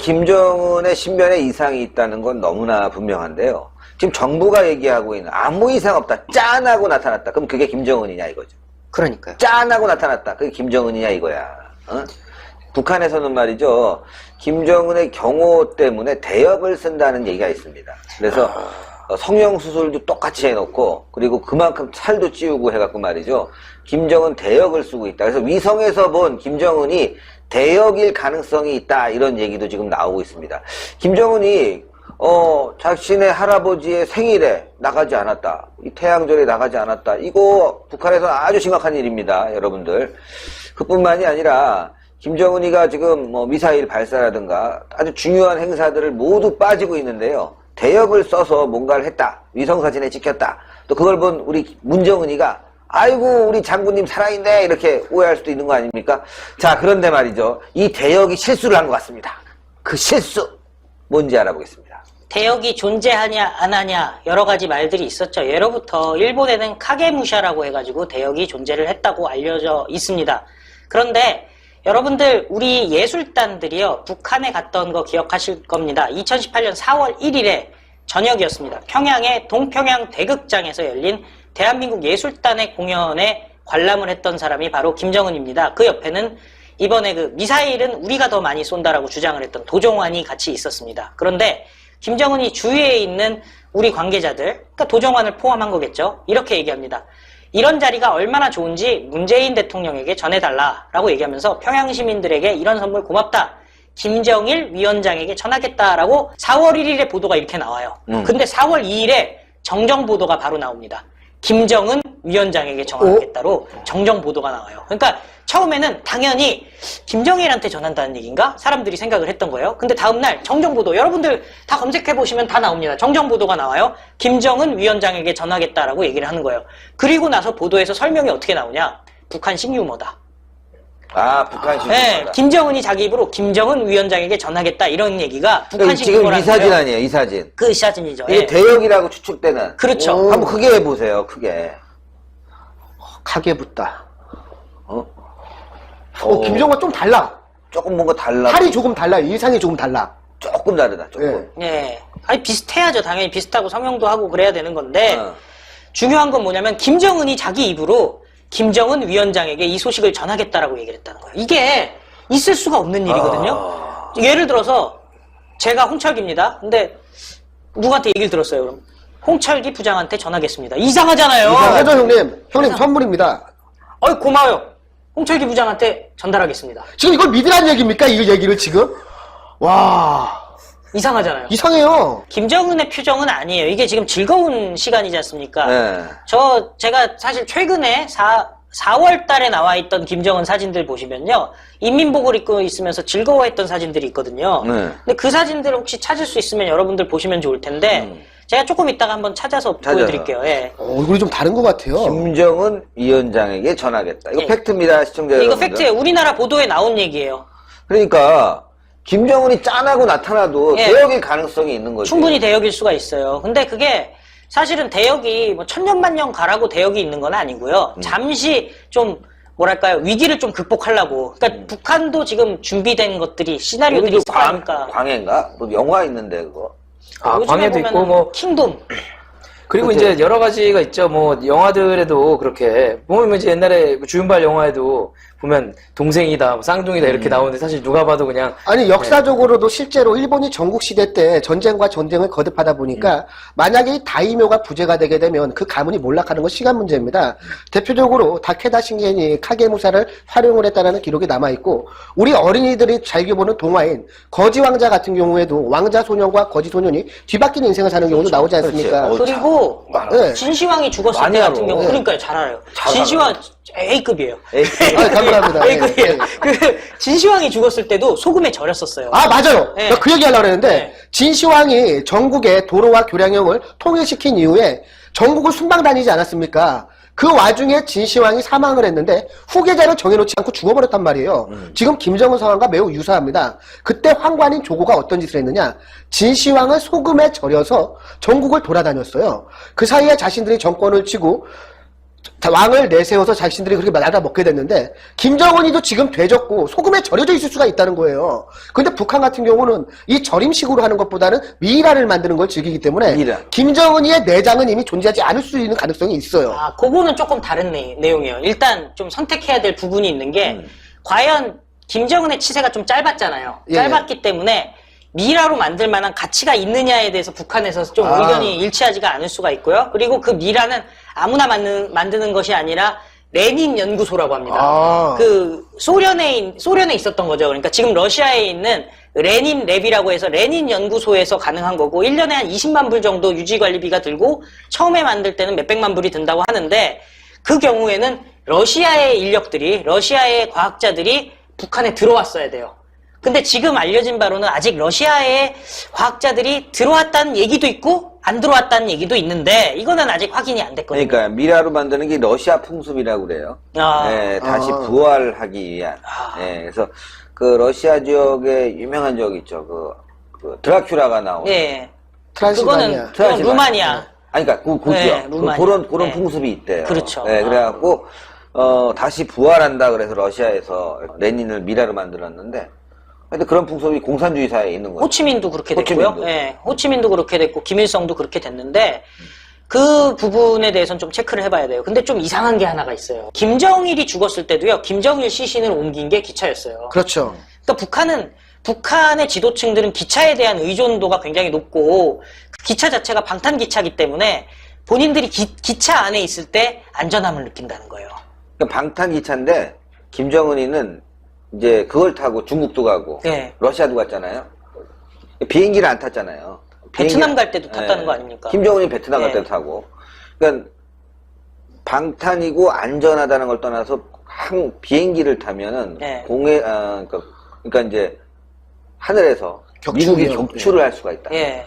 김정은의 신변에 이상이 있다는 건 너무나 분명한데요. 지금 정부가 얘기하고 있는 아무 이상 없다. 짠하고 나타났다. 그럼 그게 김정은이냐 이거죠. 그러니까요. 짠하고 나타났다. 그게 김정은이냐 이거야. 어? 북한에서는 말이죠. 김정은의 경호 때문에 대역을 쓴다는 얘기가 있습니다. 그래서 성형수술도 똑같이 해놓고 그리고 그만큼 살도 찌우고 해갖고 말이죠. 김정은 대역을 쓰고 있다. 그래서 위성에서 본 김정은이 대역일 가능성이 있다. 이런 얘기도 지금 나오고 있습니다. 김정은이 자신의 할아버지의 생일에 나가지 않았다. 이 태양절에 나가지 않았다. 이거 북한에서는 아주 심각한 일입니다. 여러분들. 그뿐만이 아니라 김정은이가 지금 뭐 미사일 발사라든가 아주 중요한 행사들을 모두 빠지고 있는데요. 대역을 써서 뭔가를 했다. 위성사진에 찍혔다. 또 그걸 본 우리 문정은이가 아이고 우리 장군님 살아있네 이렇게 오해할 수도 있는 거 아닙니까? 자, 그런데 말이죠. 이 대역이 실수를 한 것 같습니다. 그 실수 뭔지 알아보겠습니다. 대역이 존재하냐 안 하냐 여러 가지 말들이 있었죠. 예로부터 일본에는 카게무샤라고 해가지고 대역이 존재를 했다고 알려져 있습니다. 그런데 여러분들 우리 예술단들이요 북한에 갔던 거 기억하실 겁니다. 2018년 4월 1일에 저녁이었습니다. 평양의 동평양 대극장에서 열린 대한민국 예술단의 공연에 관람을 했던 사람이 바로 김정은입니다. 그 옆에는 이번에 그 미사일은 우리가 더 많이 쏜다라고 주장을 했던 도종환이 같이 있었습니다. 그런데 김정은이 주위에 있는 우리 관계자들, 그러니까 도종환을 포함한 거겠죠. 이렇게 얘기합니다. 이런 자리가 얼마나 좋은지 문재인 대통령에게 전해달라라고 얘기하면서 평양 시민들에게 이런 선물 고맙다. 김정일 위원장에게 전하겠다라고 4월 1일에 보도가 이렇게 나와요. 근데 4월 2일에 정정 보도가 바로 나옵니다. 김정은 위원장에게 전하겠다로 정정 보도가 나와요. 그러니까 처음에는 당연히 김정일한테 전한다는 얘기인가? 사람들이 생각을 했던 거예요. 근데 다음날 정정보도 여러분들 다 검색해보시면 다 나옵니다. 정정보도가 나와요. 김정은 위원장에게 전하겠다라고 얘기를 하는 거예요. 그리고 나서 보도에서 설명이 어떻게 나오냐? 북한식 유머다. 아, 북한식 유머다. 네, 김정은이 자기 입으로 김정은 위원장에게 전하겠다 이런 얘기가 북한식 지금 유머라는 이 사진 거예요. 아니에요, 이 사진. 그 사진이죠. 이게 예. 대역이라고 추측되는. 그렇죠. 한번 크게 해보세요, 크게. 가게 붙다. 김정은과 좀 달라. 조금 뭔가 달라. 팔이 조금 달라. 일상이 조금 달라. 조금 다르다, 조금. 예. 아니 비슷해야죠. 당연히 비슷하고 성형도 하고 그래야 되는 건데 어. 중요한 건 뭐냐면 김정은이 자기 입으로 김정은 위원장에게 이 소식을 전하겠다라고 얘기를 했다는 거예요. 이게 있을 수가 없는 일이거든요. 예를 들어서 제가 홍철기입니다. 근데 누구한테 얘기를 들었어요, 그럼? 홍철기 부장한테 전하겠습니다. 이상하잖아요. 하죠, 형님. 형님 선물입니다. 어이 고마워요. 홍철기 부장한테 전달하겠습니다. 지금 이걸 믿으란 얘기입니까? 이 얘기를 지금? 와, 이상하잖아요. 이상해요. 김정은의 표정은 아니에요. 이게 지금 즐거운 시간이지 않습니까? 네. 제가 사실 최근에 4월 달에 나와 있던 김정은 사진들 보시면요. 인민복을 입고 있으면서 즐거워했던 사진들이 있거든요. 네. 근데 그 사진들 혹시 찾을 수 있으면 여러분들 보시면 좋을 텐데, 제가 조금 이따가 한번 찾아서 보여드릴게요. 예. 얼굴이 좀 다른 것 같아요. 김정은 위원장에게 전하겠다. 이거 예. 팩트입니다, 시청자 이거 여러분들. 팩트예요. 우리나라 보도에 나온 얘기예요. 그러니까 김정은이 짠하고 나타나도 예. 대역일 가능성이 있는 거죠. 충분히 대역일 수가 있어요. 근데 그게 사실은 대역이 뭐 천년만년 가라고 대역이 있는 건 아니고요. 잠시 좀 뭐랄까요 위기를 좀 극복하려고. 그러니까 북한도 지금 준비된 것들이 시나리오들이 있을 거 아닙니까? 광해인가? 뭐 영화 있는데 그거. 아, 요즘에 광해도 보면은 있고 뭐 킹돔. 그리고 그때- 이제 여러 가지가 있죠. 뭐 영화들에도 그렇게 보면 이제 옛날에 주윤발 영화에도 보면 동생이다, 뭐 쌍둥이다 이렇게 나오는데 사실 누가 봐도 그냥 아니 역사적으로도 실제로 일본이 전국시대 때 전쟁과 전쟁을 거듭하다 보니까 만약에 이 다이묘가 부재가 되게 되면 그 가문이 몰락하는 건 시간 문제입니다. 대표적으로 다케다 신겐이 카게무사를 활용을 했다는 기록이 남아있고 우리 어린이들이 즐겨보는 동화인 거지왕자 같은 경우에도 왕자 소년과 거지 소년이 뒤바뀐 인생을 사는 경우도 나오지 않습니까? 그렇지. 그리고 네. 진시황이 죽었을 많이 때 같은 알아. 경우 네. 그러니까요 잘 알아요. 잘 진시황 A급이에요. 아, 감사합니다. A급이에요. 네. 그 진시황이 죽었을 때도 소금에 절였었어요. 아 맞아요. 네. 그 얘기 하려고 했는데 네. 진시황이 전국의 도로와 교량형을 통일시킨 이후에 전국을 순방 다니지 않았습니까? 그 와중에 진시황이 사망을 했는데 후계자를 정해놓지 않고 죽어버렸단 말이에요. 지금 김정은 상황과 매우 유사합니다. 그때 황관인 조고가 어떤 짓을 했느냐? 진시황을 소금에 절여서 전국을 돌아다녔어요. 그 사이에 자신들이 정권을 치고 왕을 내세워서 자신들이 그렇게 나라 먹게 됐는데 김정은이도 지금 되졌고 소금에 절여져 있을 수가 있다는 거예요. 근데 북한 같은 경우는 이 절임식으로 하는 것보다는 미라를 만드는 걸 즐기기 때문에 미라. 김정은이의 내장은 이미 존재하지 않을 수 있는 가능성이 있어요. 아, 그거는 조금 다른 내용이에요. 일단 좀 선택해야 될 부분이 있는 게 과연 김정은의 치세가 좀 짧았잖아요. 예. 짧았기 때문에 미라로 만들 만한 가치가 있느냐에 대해서 북한에서 좀 아. 의견이 일치하지가 않을 수가 있고요. 그리고 그 미라는 아무나 만드는 것이 아니라 레닌 연구소라고 합니다. 아. 그 소련에 있었던 거죠. 그러니까 지금 러시아에 있는 레닌 랩이라고 해서 레닌 연구소에서 가능한 거고 1년에 한 20만 불 정도 유지 관리비가 들고 처음에 만들 때는 몇백만 불이 든다고 하는데 그 경우에는 러시아의 인력들이 러시아의 과학자들이 북한에 들어왔어야 돼요. 근데 지금 알려진 바로는 아직 러시아의 과학자들이 들어왔다는 얘기도 있고 안 들어왔다는 얘기도 있는데 이거는 아직 확인이 안 됐거든요. 그러니까 미라로 만드는 게 러시아 풍습이라고 그래요. 아. 네, 다시 아. 부활하기 위한. 네, 그래서 그 러시아 지역에 유명한 지역 있죠. 그 드라큘라가 나오는. 예. 트란실바니아. 그건 루마니아. 아니, 그러니까 그 네, 지역. 루마니아. 그런 네. 풍습이 있대요. 그렇죠. 네, 그래갖고 다시 부활한다 그래서 러시아에서 레닌을 미라로 만들었는데. 근데 그런 풍습이 공산주의 사회에 있는 거예요. 호치민도 그렇게 됐고요. 호치민도. 예, 호치민도 그렇게 됐고 김일성도 그렇게 됐는데 그 부분에 대해서는 좀 체크를 해봐야 돼요. 근데 좀 이상한 게 하나가 있어요. 김정일이 죽었을 때도요. 김정일 시신을 옮긴 게 기차였어요. 그렇죠. 그러니까 북한의 지도층들은 기차에 대한 의존도가 굉장히 높고 그 기차 자체가 방탄 기차이기 때문에 본인들이 기차 안에 있을 때 안전함을 느낀다는 거예요. 그러니까 방탄 기차인데 김정은이는 이제 그걸 타고 중국도 가고 네. 러시아도 갔잖아요. 비행기를 안 탔잖아요. 베트남 갈 때도 탔다는 거 아닙니까? 김정은이 베트남 갈 네. 때도 타고. 그러니까 방탄이고 안전하다는 걸 떠나서 비행기를 타면은 네. 그러니까 이제 하늘에서 격추요. 미국이 격추를 할 수가 있다. 예.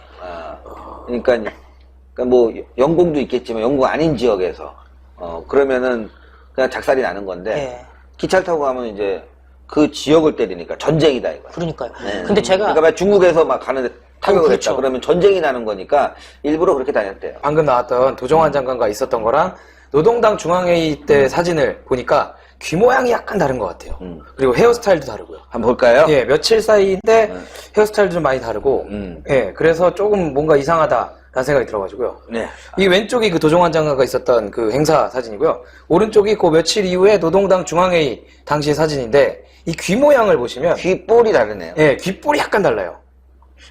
그러니까 뭐 영공도 있겠지만 영공 아닌 지역에서 그러면은 그냥 작살이 나는 건데 예. 기차를 타고 가면 이제 그 지역을 때리니까 전쟁이다 이거야. 그러니까요. 네. 근데 제가 그러니까 중국에서 막 가는데 타격을 그렇죠. 했다. 그러면 전쟁이 나는 거니까 일부러 그렇게 다녔대요. 방금 나왔던 도정환 장관과 있었던 거랑 노동당 중앙회의 때 사진을 보니까 귀 모양이 약간 다른 것 같아요. 그리고 헤어스타일도 다르고요. 한번 볼까요? 예, 며칠 사이인데 헤어스타일도 좀 많이 다르고, 예, 그래서 조금 뭔가 이상하다라는 생각이 들어가지고요. 네. 이 왼쪽이 그 도정환 장관과 있었던 그 행사 사진이고요. 오른쪽이 그 며칠 이후에 노동당 중앙회의 당시의 사진인데, 이 귀 모양을 보시면, 귓볼이 다르네요. 예, 귓볼이 약간 달라요.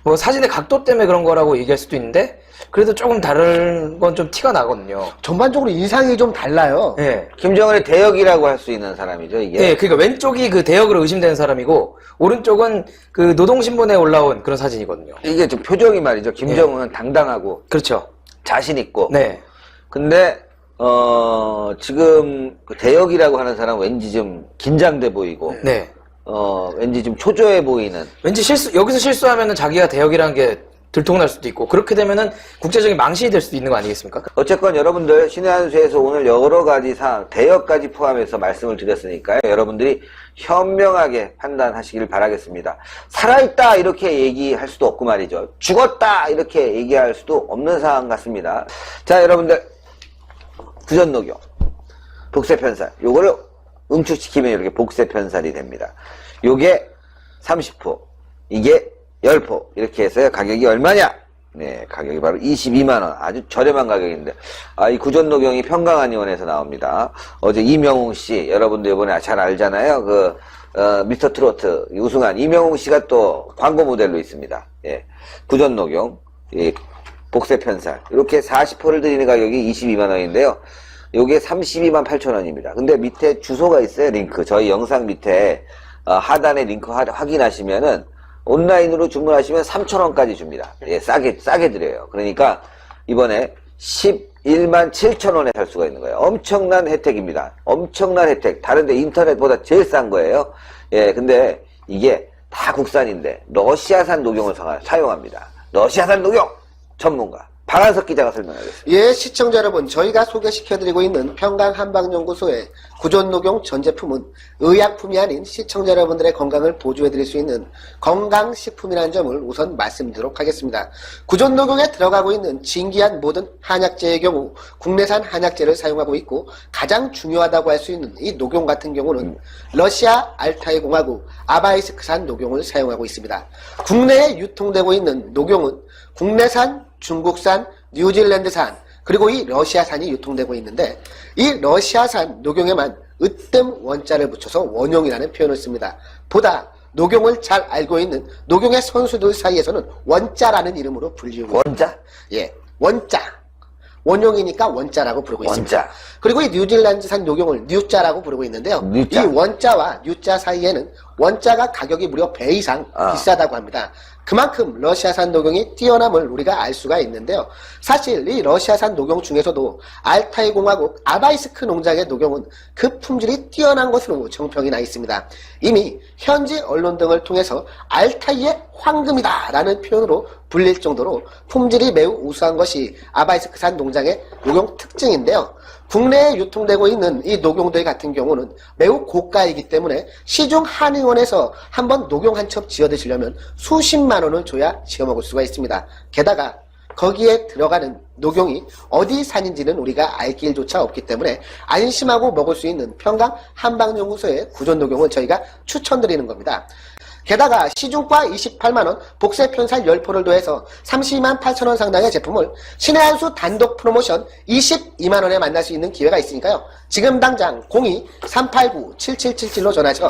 뭐 사진의 각도 때문에 그런 거라고 얘기할 수도 있는데, 그래도 조금 다른 건 좀 티가 나거든요. 전반적으로 인상이 좀 달라요. 예. 김정은의 대역이라고 할 수 있는 사람이죠, 이게. 예, 그러니까 왼쪽이 그 대역으로 의심되는 사람이고, 오른쪽은 그 노동신문에 올라온 그런 사진이거든요. 이게 좀 표정이 말이죠. 김정은은 당당하고 그렇죠. 자신 있고. 네. 근데 지금 그 대역이라고 하는 사람은 왠지 좀 긴장돼 보이고, 네. 왠지 좀 초조해 보이는. 왠지 여기서 실수하면은 자기가 대역이라는 게 들통날 수도 있고, 그렇게 되면은 국제적인 망신이 될 수도 있는 거 아니겠습니까? 어쨌건 여러분들 신의 한 수에서 오늘 여러 가지 사항, 대역까지 포함해서 말씀을 드렸으니까요. 여러분들이 현명하게 판단하시길 바라겠습니다. 살아있다 이렇게 얘기할 수도 없고 말이죠. 죽었다 이렇게 얘기할 수도 없는 상황 같습니다. 자, 여러분들 구전녹용, 복세편살 요거를 응축시키면 이렇게 복세편살이 됩니다. 요게 30포, 이게 10포 이렇게 해서요. 가격이 얼마냐? 네, 가격이 바로 22만원. 아주 저렴한 가격인데, 이 구전녹용이 평강한의원에서 나옵니다. 어제 이명웅 씨, 여러분들 이번에 잘 알잖아요. 미스터 트로트 우승한 이명웅 씨가 또 광고 모델로 있습니다. 예, 구전녹용, 복세편살. 이렇게 40포를 드리는 가격이 22만원인데요. 요게 32만 8천원입니다. 근데 밑에 주소가 있어요, 링크. 저희 영상 밑에, 하단에 링크 확인하시면은, 온라인으로 주문하시면 3,000원까지 줍니다. 예, 싸게 드려요. 그러니까 이번에 11만 7천원에 살 수가 있는 거예요. 엄청난 혜택입니다. 엄청난 혜택. 다른데 인터넷보다 제일 싼 거예요. 예, 근데 이게 다 국산인데 러시아산 녹용을 사용합니다. 러시아산 녹용 전문가 박한석 기자가 설명하겠습니다. 예, 시청자 여러분, 저희가 소개시켜드리고 있는 평강한방연구소의 구존녹용 전 제품은 의약품이 아닌 시청자 여러분들의 건강을 보조해드릴 수 있는 건강식품이라는 점을 우선 말씀드리도록 하겠습니다. 구존녹용에 들어가고 있는 진기한 모든 한약재의 경우 국내산 한약재를 사용하고 있고, 가장 중요하다고 할 수 있는 이 녹용 같은 경우는 러시아 알타이 공화국 아바이스크산 녹용을 사용하고 있습니다. 국내에 유통되고 있는 녹용은 국내산, 중국산, 뉴질랜드산, 그리고 이 러시아산이 유통되고 있는데, 이 러시아산 녹용에만 으뜸 원자를 붙여서 원용이라는 표현을 씁니다. 보다 녹용을 잘 알고 있는 녹용의 선수들 사이에서는 원자라는 이름으로 불리우고 원자? 예, 원자. 원용이니까 원자라고 부르고 있습니다. 원자. 그리고 이 뉴질랜드산 녹용을 뉴자라고 부르고 있는데요. 뉴자. 이 원자와 뉴자 사이에는 원자가 가격이 무려 배 이상 비싸다고 합니다. 그만큼 러시아산 녹용이 뛰어남을 우리가 알 수가 있는데요. 사실 이 러시아산 녹용 중에서도 알타이 공화국 아바이스크 농장의 녹용은 그 품질이 뛰어난 것으로 정평이 나 있습니다. 이미 현지 언론 등을 통해서 알타이의 황금이다 라는 표현으로 불릴 정도로 품질이 매우 우수한 것이 아바이스크산 농장의 녹용 특징인데요. 국내에 유통되고 있는 이 녹용들 같은 경우는 매우 고가이기 때문에 시중 한의원에서 한번 녹용 한 첩 지어 드시려면 수십만 원을 줘야 지어 먹을 수가 있습니다. 게다가 거기에 들어가는 녹용이 어디 산인지는 우리가 알 길조차 없기 때문에 안심하고 먹을 수 있는 평강 한방연구소의 구존 녹용을 저희가 추천드리는 겁니다. 게다가 시중가 28만원, 복세 편살 10포를 더해서 32만 8천원 상당의 제품을 신의 한 수 단독 프로모션 22만원에 만날 수 있는 기회가 있으니까요. 지금 당장 02-389-7777로 전화하셔서